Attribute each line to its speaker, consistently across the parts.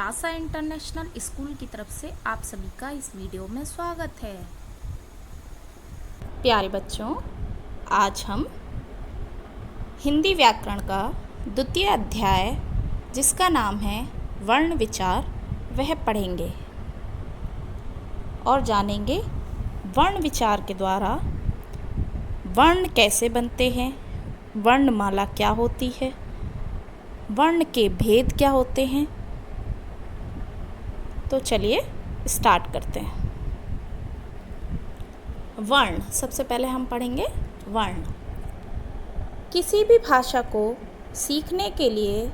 Speaker 1: आशा international school की तरफ से आप सभी का इस वीडियो में स्वागत है। प्यारे बच्चों, आज हम हिंदी व्याकरण का द्वितीय अध्याय जिसका नाम है वर्ण विचार वह पढ़ेंगे और जानेंगे वर्ण विचार के द्वारा वर्ण कैसे बनते हैं, वर्णमाला क्या होती है, वर्ण के भेद क्या होते हैं। तो चलिए स्टार्ट करते हैं। वर्ण, सबसे पहले हम पढ़ेंगे वर्ण। किसी भी भाषा को सीखने के लिए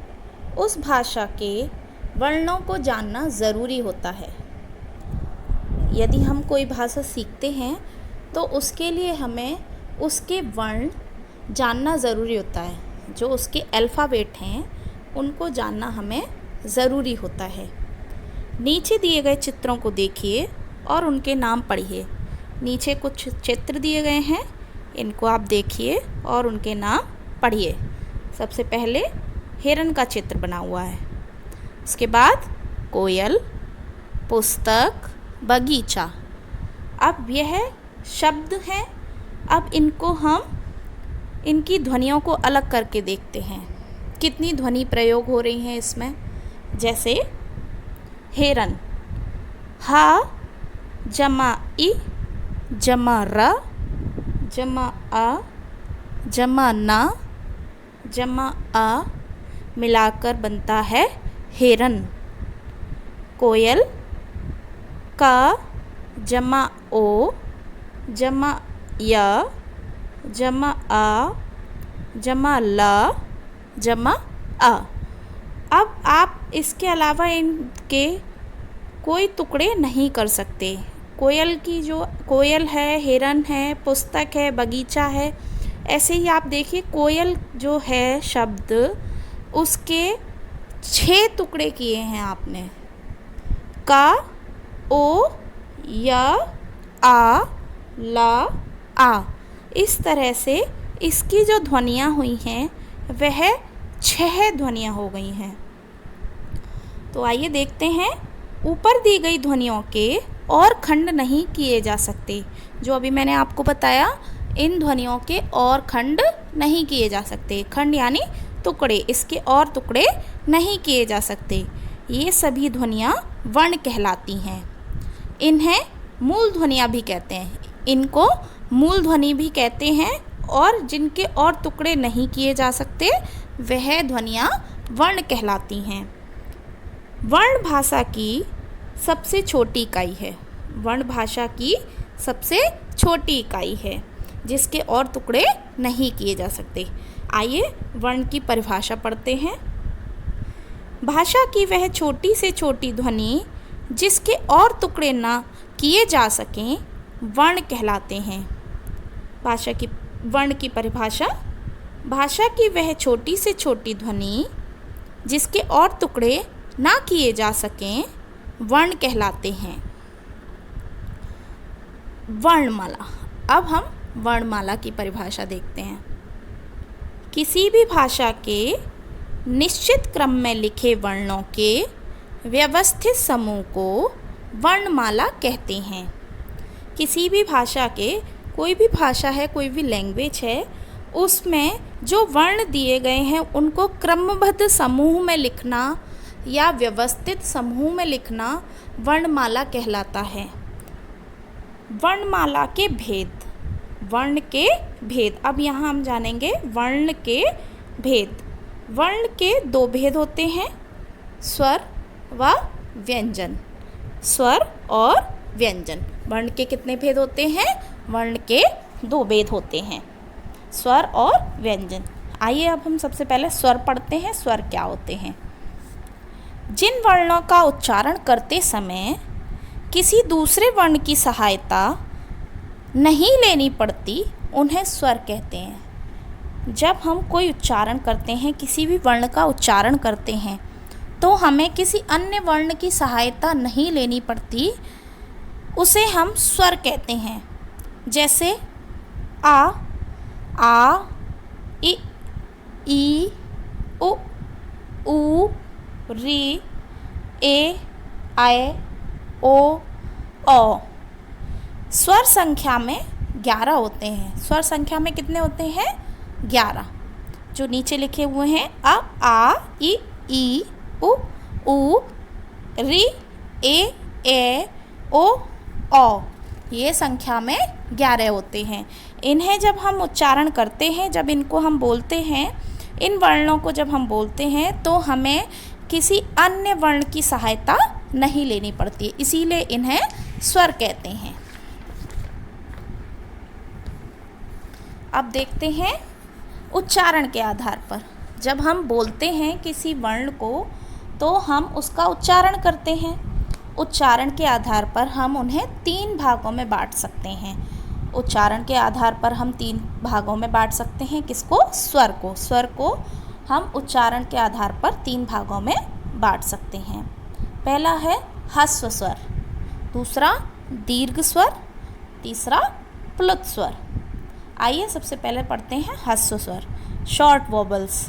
Speaker 1: उस भाषा के वर्णों को जानना ज़रूरी होता है। यदि हम कोई भाषा सीखते हैं तो उसके लिए हमें उसके वर्ण जानना ज़रूरी होता है। जो उसके अल्फ़ाबेट हैं उनको जानना हमें ज़रूरी होता है। नीचे दिए गए चित्रों को देखिए और उनके नाम पढ़िए। नीचे कुछ चित्र दिए गए हैं, इनको आप देखिए और उनके नाम पढ़िए। सबसे पहले हिरन का चित्र बना हुआ है, उसके बाद कोयल, पुस्तक, बगीचा। अब यह शब्द हैं। अब इनको हम इनकी ध्वनियों को अलग करके देखते हैं, कितनी ध्वनि प्रयोग हो रही हैं इसमें। जैसे हिरन, हा जमा इ जमा र जमा आ जमा ना जमा आ मिलाकर बनता है हिरन। कोयल, का जमा ओ जमा या जमा आ जमा ला जमा आ। अब आप इसके अलावा इनके कोई टुकड़े नहीं कर सकते। कोयल की जो कोयल है, हिरन है, पुस्तक है, बगीचा है, ऐसे ही आप देखिए कोयल जो है शब्द, उसके 6 टुकड़े किए हैं आपने। का, ओ, या, आ, ला, आ। इस तरह से इसकी जो ध्वनियाँ हुई हैं वह 6 ध्वनियाँ हो गई हैं। तो आइए देखते हैं। ऊपर दी गई ध्वनियों के और खंड नहीं किए जा सकते। जो अभी मैंने आपको बताया, इन ध्वनियों के और खंड नहीं किए जा सकते। खंड यानी टुकड़े, इसके और टुकड़े नहीं किए जा सकते। ये सभी ध्वनियाँ वर्ण कहलाती हैं। इन्हें मूल ध्वनियाँ भी कहते हैं। इनको मूल ध्वनि भी कहते हैं और जिनके और टुकड़े नहीं किए जा सकते वह ध्वनियाँ वर्ण कहलाती हैं। वर्ण भाषा की सबसे छोटी इकाई है। वर्ण भाषा की सबसे छोटी इकाई है जिसके और टुकड़े नहीं किए जा सकते। आइए वर्ण की परिभाषा पढ़ते हैं। भाषा की वह छोटी से छोटी ध्वनि जिसके और टुकड़े ना किए जा सकें वर्ण कहलाते हैं। भाषा की वर्ण की परिभाषा: भाषा की वह छोटी से छोटी ध्वनि जिसके और टुकड़े ना किए जा सकें वर्ण कहलाते हैं। वर्णमाला। अब हम वर्णमाला की परिभाषा देखते हैं। किसी भी भाषा के निश्चित क्रम में लिखे वर्णों के व्यवस्थित समूह को वर्णमाला कहते हैं। किसी भी भाषा के, कोई भी भाषा है, कोई भी लैंग्वेज है, उसमें जो वर्ण दिए गए हैं उनको क्रमबद्ध समूह में लिखना या व्यवस्थित समूह में लिखना वर्णमाला कहलाता है। वर्णमाला के भेद। वर्ण के भेद। अब यहाँ हम जानेंगे वर्ण के भेद। वर्ण के 2 भेद होते हैं, स्वर व व्यंजन। स्वर और व्यंजन। वर्ण के कितने भेद होते हैं? वर्ण के 2 भेद होते हैं, स्वर और व्यंजन। आइए अब हम सबसे पहले स्वर पढ़ते हैं। स्वर क्या होते हैं? जिन वर्णों का उच्चारण करते समय किसी दूसरे वर्ण की सहायता नहीं लेनी पड़ती उन्हें स्वर कहते हैं। जब हम कोई उच्चारण करते हैं, किसी भी वर्ण का उच्चारण करते हैं, तो हमें किसी अन्य वर्ण की सहायता नहीं लेनी पड़ती, उसे हम स्वर कहते हैं। जैसे आ, इ, ई, उ, री, ए, आए, ओ, औ। स्वर संख्या में 11 होते हैं। स्वर संख्या में कितने होते हैं? 11, जो नीचे लिखे हुए हैं अ, आ, ई, उ, री, ए, ओ, औ। ये संख्या में 11 होते हैं। इन्हें जब हम उच्चारण करते हैं, जब इनको हम बोलते हैं, इन वर्णों को जब हम बोलते हैं तो हमें किसी अन्य वर्ण की सहायता नहीं लेनी पड़ती है, इसीलिए इन्हें स्वर कहते हैं। अब देखते हैं उच्चारण के आधार पर। जब हम बोलते हैं किसी वर्ण को तो हम उसका उच्चारण करते हैं। उच्चारण के आधार पर हम उन्हें 3 भागों में बांट सकते हैं। उच्चारण के आधार पर हम 3 भागों में बांट सकते हैं। किसको? स्वर को। स्वर को हम उच्चारण के आधार पर 3 भागों में बांट सकते हैं। पहला है ह्रस्व स्वर, दूसरा दीर्घ स्वर, तीसरा प्लुत स्वर। आइए सबसे पहले पढ़ते हैं ह्रस्व स्वर, शॉर्ट वोबल्स।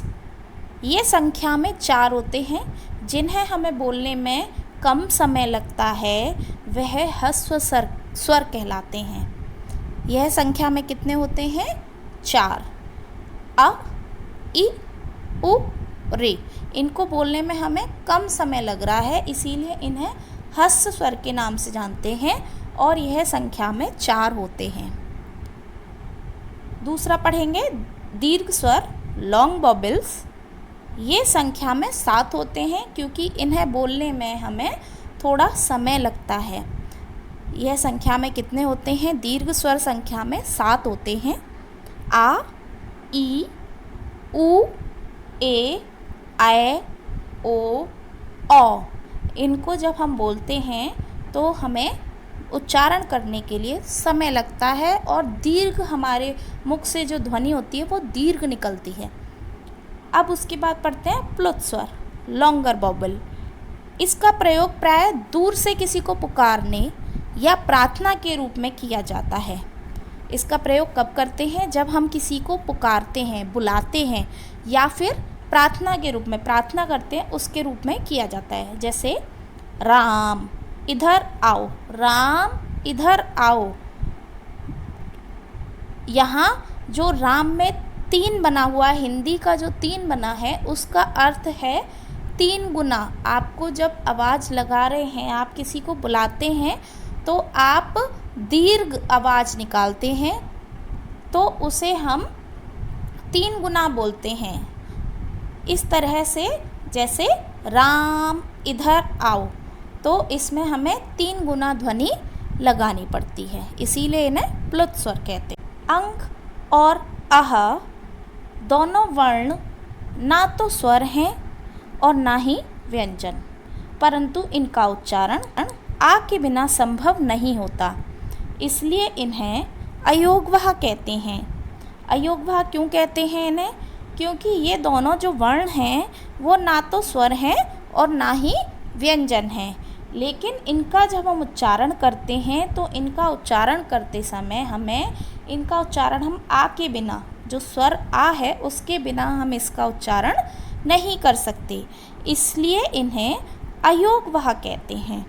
Speaker 1: ये संख्या में 4 होते हैं। जिन्हें हमें बोलने में कम समय लगता है वह ह्रस्व स्वर कहलाते हैं। यह संख्या में कितने होते हैं? 4। अ, इ, उ, रे। इनको बोलने में हमें कम समय लग रहा है, इसीलिए इन्हें ह्रस्व स्वर के नाम से जानते हैं और यह संख्या में 4 होते हैं। दूसरा पढ़ेंगे दीर्घ स्वर, लॉन्ग वोबल्स। ये संख्या में 7 होते हैं क्योंकि इन्हें बोलने में हमें थोड़ा समय लगता है। यह संख्या में कितने होते हैं? दीर्घ स्वर संख्या में 7 होते हैं। आ, ई, उ, ए, आए, ओ, औ। इनको जब हम बोलते हैं तो हमें उच्चारण करने के लिए समय लगता है और दीर्घ हमारे मुख से जो ध्वनि होती है वो दीर्घ निकलती है। अब उसके बाद पढ़ते हैं प्लुत स्वर, लॉन्गर वोबल। इसका प्रयोग प्राय दूर से किसी को पुकारने या प्रार्थना के रूप में किया जाता है। इसका प्रयोग कब करते हैं? जब हम किसी को पुकारते हैं, बुलाते हैं या फिर प्रार्थना के रूप में प्रार्थना करते हैं, उसके रूप में किया जाता है। जैसे राम इधर आओ, राम इधर आओ। यहाँ जो राम में 3 बना हुआ है, हिंदी का जो 3 बना है उसका अर्थ है 3 गुना। आपको जब आवाज़ लगा रहे हैं, आप किसी को बुलाते हैं तो आप दीर्घ आवाज़ निकालते हैं तो उसे हम 3 गुना बोलते हैं। इस तरह से जैसे राम इधर आओ, तो इसमें हमें 3 गुना ध्वनि लगानी पड़ती है, इसीलिए इन्हें प्लुत स्वर कहते हैं। अंग और अह दोनों वर्ण ना तो स्वर हैं और ना ही व्यंजन, परंतु इनका उच्चारण आ के बिना संभव नहीं होता, इसलिए इन्हें अयोगवाह कहते हैं। अयोगवाह क्यों कहते हैं इन्हें? क्योंकि ये दोनों जो वर्ण हैं वो ना तो स्वर हैं और ना ही व्यंजन हैं, लेकिन इनका जब हम उच्चारण करते हैं तो इनका उच्चारण करते समय हमें इनका उच्चारण हम आ के बिना, जो स्वर आ है उसके बिना हम इसका उच्चारण नहीं कर सकते, इसलिए इन्हें अयोगवाह कहते हैं।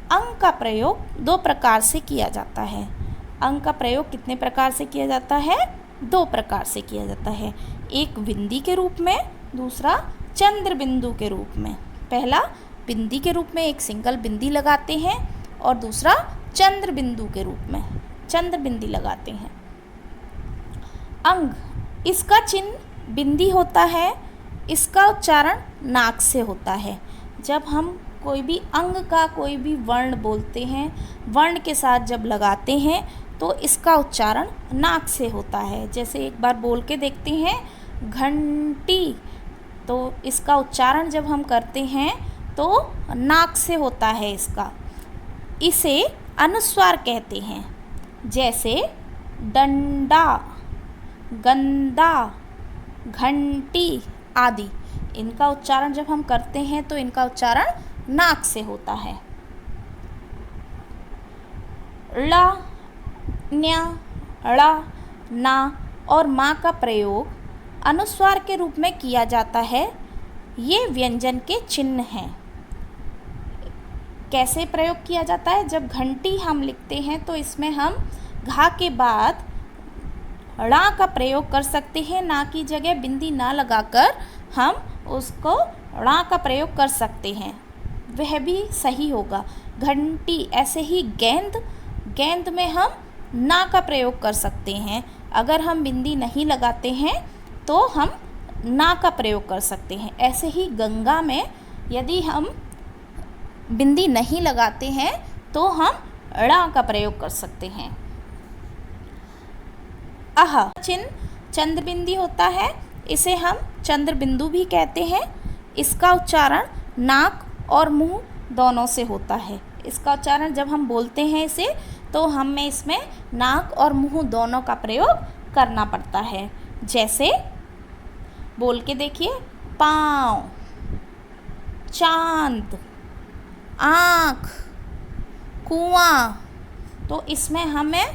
Speaker 1: अंग का प्रयोग 2 प्रकार से किया जाता है। अंग का प्रयोग कितने प्रकार से किया जाता है? 2 प्रकार से किया जाता है। एक बिंदी के रूप में, दूसरा चंद्र बिंदु के रूप में। पहला बिंदी के रूप में एक सिंगल बिंदी लगाते हैं और दूसरा चंद्र बिंदु के रूप में चंद्र बिंदी लगाते हैं। अंग, इसका चिन्ह बिंदी होता है, इसका उच्चारण नाक से होता है। जब हम कोई भी अंग का कोई भी वर्ण बोलते हैं, वर्ण के साथ जब लगाते हैं तो इसका उच्चारण नाक से होता है। जैसे एक बार बोल के देखते हैं घंटी, तो इसका उच्चारण जब हम करते हैं तो नाक से होता है इसका। इसे अनुस्वार कहते हैं। जैसे डंडा, गंदा, घंटी आदि, इनका उच्चारण जब हम करते हैं तो इनका उच्चारण नाक से होता है। ळ, न्य, ळ, ना और मा का प्रयोग अनुस्वार के रूप में किया जाता है। ये व्यंजन के चिन्ह हैं। कैसे प्रयोग किया जाता है? जब घंटी हम लिखते हैं तो इसमें हम घा के बाद ड़ा का प्रयोग कर सकते हैं, ना की जगह बिंदी ना लगाकर हम उसको ड़ा का प्रयोग कर सकते हैं, वह भी सही होगा। घंटी, ऐसे ही गेंद, गेंद में हम ना का प्रयोग कर सकते हैं। अगर हम बिंदी नहीं लगाते हैं तो हम ना का प्रयोग कर सकते हैं। ऐसे ही गंगा में यदि हम बिंदी नहीं लगाते हैं तो हम ड़ा का प्रयोग कर सकते हैं। आह चिन्ह चंद्र बिंदी होता है, इसे हम चंद्र बिंदु भी कहते हैं। इसका उच्चारण नाक और मुंह दोनों से होता है। इसका उच्चारण जब हम बोलते हैं इसे तो हमें इसमें नाक और मुंह दोनों का प्रयोग करना पड़ता है। जैसे बोल के देखिए, पाँव, चांद, आँख, कुआं। तो इसमें हमें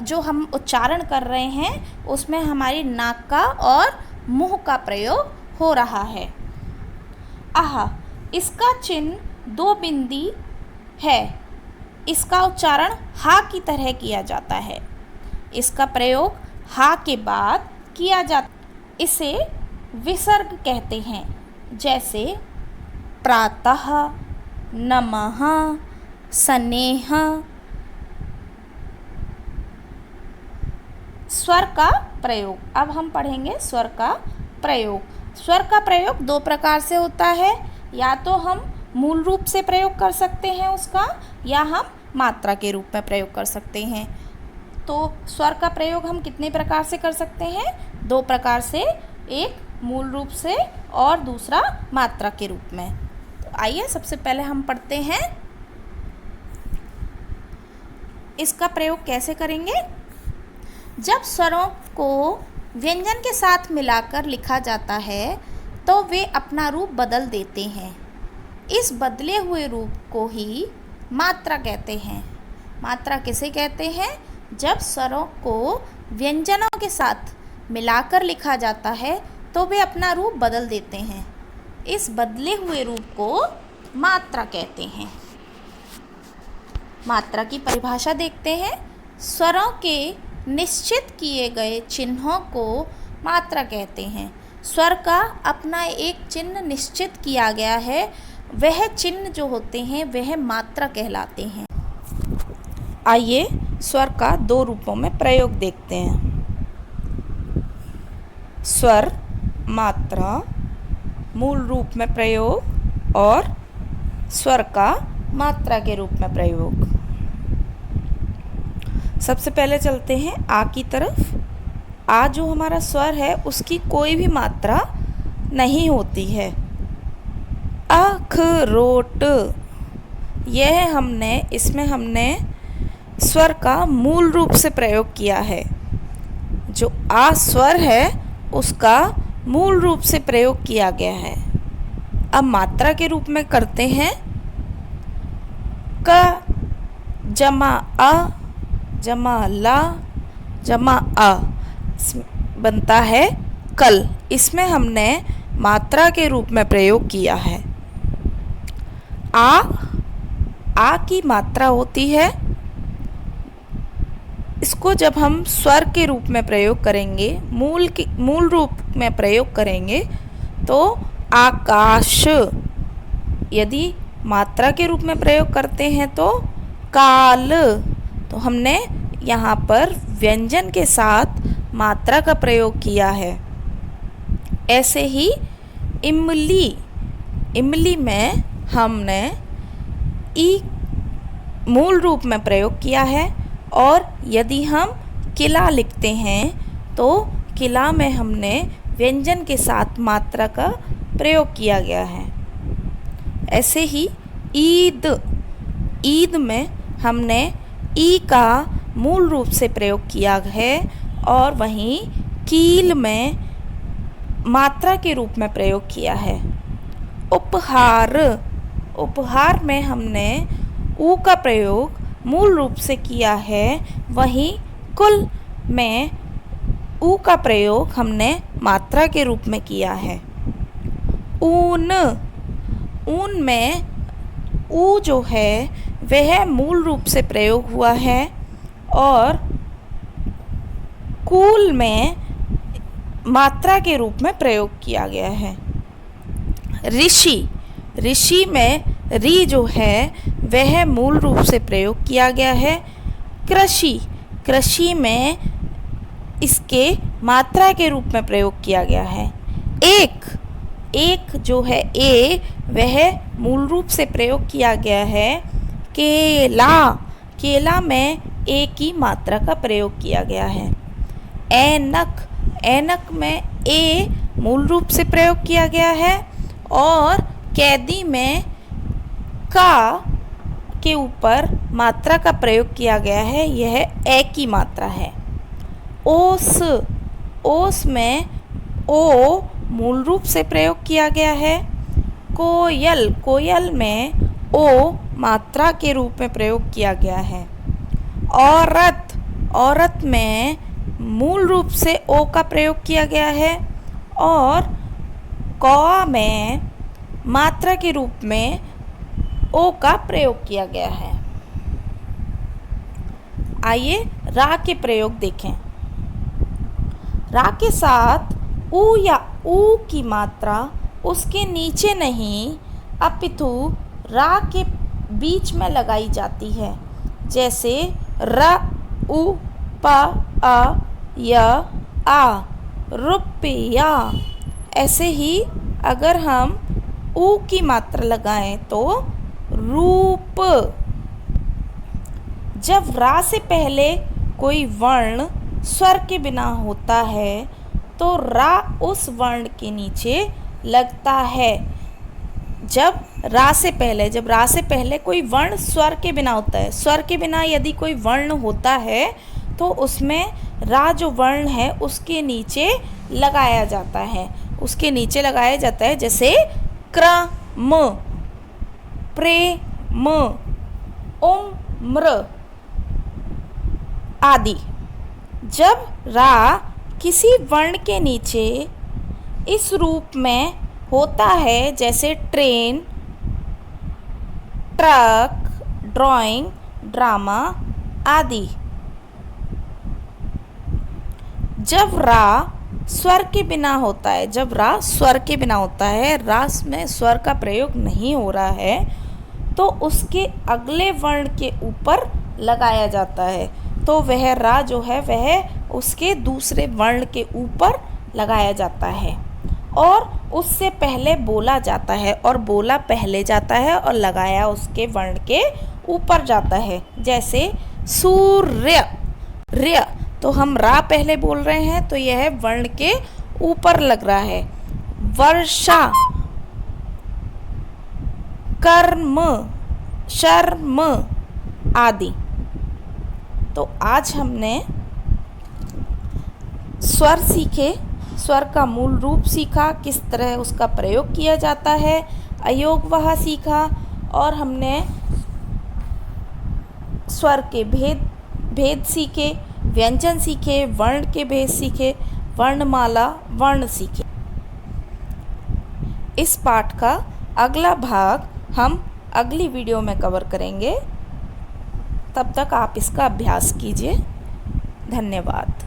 Speaker 1: जो हम उच्चारण कर रहे हैं उसमें हमारी नाक का और मुंह का प्रयोग हो रहा है। आह, इसका चिन्ह दो बिंदी है। इसका उच्चारण हा की तरह किया जाता है। इसका प्रयोग हा के बाद किया जाता है। इसे विसर्ग कहते हैं। जैसे प्रातः, नमः, स्नेह। स्वर का प्रयोग, अब हम पढ़ेंगे स्वर का प्रयोग। स्वर का प्रयोग दो प्रकार से होता है, या तो हम मूल रूप से प्रयोग कर सकते हैं उसका, या हम मात्रा के रूप में प्रयोग कर सकते हैं। तो स्वर का प्रयोग हम कितने प्रकार से कर सकते हैं? दो प्रकार से, एक मूल रूप से और दूसरा मात्रा के रूप में। तो आइए सबसे पहले हम पढ़ते हैं इसका प्रयोग कैसे करेंगे। जब स्वरों को व्यंजन के साथ मिलाकर लिखा जाता है तो वे अपना रूप बदल देते हैं। इस बदले हुए रूप को ही मात्रा कहते हैं। मात्रा किसे कहते हैं? जब स्वरों को व्यंजनों के साथ मिलाकर लिखा जाता है तो वे अपना रूप बदल देते हैं। इस बदले हुए रूप को मात्रा कहते हैं। मात्रा की परिभाषा देखते हैं। स्वरों के निश्चित किए गए चिन्हों को मात्रा कहते हैं। स्वर का अपना एक चिन्ह निश्चित किया गया है, वह चिन्ह जो होते हैं वह मात्रा कहलाते हैं। आइए स्वर का दो रूपों में प्रयोग देखते हैं। स्वर मात्रा मूल रूप में प्रयोग और स्वर का मात्रा के रूप में प्रयोग। सबसे पहले चलते हैं आ की तरफ। आ जो हमारा स्वर है उसकी कोई भी मात्रा नहीं होती है। अखरोट, यह इसमें हमने स्वर का मूल रूप से प्रयोग किया है। जो आ स्वर है उसका मूल रूप से प्रयोग किया गया है। अब मात्रा के रूप में करते हैं। क जमा अ जमा ला जमा आ बनता है कल। इसमें हमने मात्रा के रूप में प्रयोग किया है। आ की मात्रा होती है। इसको जब हम स्वर के रूप में प्रयोग करेंगे, मूल रूप में प्रयोग करेंगे तो आकाश। यदि मात्रा के रूप में प्रयोग करते हैं तो काल। तो हमने यहाँ पर व्यंजन के साथ मात्रा का प्रयोग किया है। ऐसे ही इमली, इमली में हमने ई मूल रूप में प्रयोग किया है। और यदि हम किला लिखते हैं तो किला में हमने व्यंजन के साथ मात्रा का प्रयोग किया गया है। ऐसे ही ईद, ईद में हमने ई का मूल रूप से प्रयोग किया है और वहीं कील में मात्रा के रूप में प्रयोग किया है। उपहार, उपहार में हमने ऊ का प्रयोग मूल रूप से किया है, वहीं कुल में ऊ का प्रयोग हमने मात्रा के रूप में किया है। ऊन, ऊन में ऊ जो है वह मूल रूप से प्रयोग हुआ है और कूल में मात्रा के रूप में प्रयोग किया गया है। ऋषि, ऋषि में री जो है वह मूल रूप से प्रयोग किया गया है। कृषि, कृषि में इसके मात्रा के रूप में प्रयोग किया गया है। एक, एक जो है ए वह मूल रूप से प्रयोग किया गया है। केला, केला में ए की मात्रा का प्रयोग किया गया है। ऐनक, ऐनक में ए मूल रूप से प्रयोग किया गया है और कैदी में का के ऊपर मात्रा का प्रयोग किया गया है, यह ए की मात्रा है। ओस, ओस में ओ मूल रूप से प्रयोग किया गया है। कोयल, कोयल में ओ मात्रा के रूप में प्रयोग किया गया है। औरत, औरत में मूल रूप से ओ का प्रयोग किया गया है और कौआ में मात्रा के रूप में ओ का प्रयोग किया गया है। आइए रा के प्रयोग देखें। रा के साथ ऊ या ऊ की मात्रा उसके नीचे नहीं अपितु रा के बीच में लगाई जाती है, जैसे र, उ, प, अ, य, आ, रुपया। ऐसे ही अगर हम ऊ की मात्रा लगाएं तो रूप। जब रा से पहले कोई वर्ण स्वर के बिना होता है तो रा उस वर्ण के नीचे लगता है। जब रा से पहले कोई वर्ण स्वर के बिना होता है, स्वर के बिना यदि कोई वर्ण होता है तो उसमें रा जो वर्ण है उसके नीचे लगाया जाता है, उसके नीचे लगाया जाता है, जैसे क्रम, प्रेम, उम्र आदि। जब रा किसी वर्ण के नीचे इस रूप में होता है, जैसे ट्रेन, ट्रक, ड्राइंग, ड्रामा आदि। जब रा स्वर के बिना होता है, जब रा स्वर के बिना होता है, रा में स्वर का प्रयोग नहीं हो रहा है, तो उसके अगले वर्ण के ऊपर लगाया जाता है, तो वह रा जो है वह उसके दूसरे वर्ण के ऊपर लगाया जाता है और उससे पहले बोला जाता है, और बोला पहले जाता है और लगाया उसके वर्ण के ऊपर जाता है, जैसे सूर्य, र्य। तो हम रा पहले बोल रहे हैं तो यह वर्ण के ऊपर लग रहा है। वर्षा, कर्म, शर्म आदि। तो आज हमने स्वर सीखे, स्वर का मूल रूप सीखा, किस तरह उसका प्रयोग किया जाता है, अयोगवाह सीखा, और हमने स्वर के भेद सीखे, व्यंजन सीखे, वर्ण के भेद सीखे, वर्णमाला, वर्ण सीखे। इस पाठ का अगला भाग हम अगली वीडियो में कवर करेंगे। तब तक आप इसका अभ्यास कीजिए। धन्यवाद।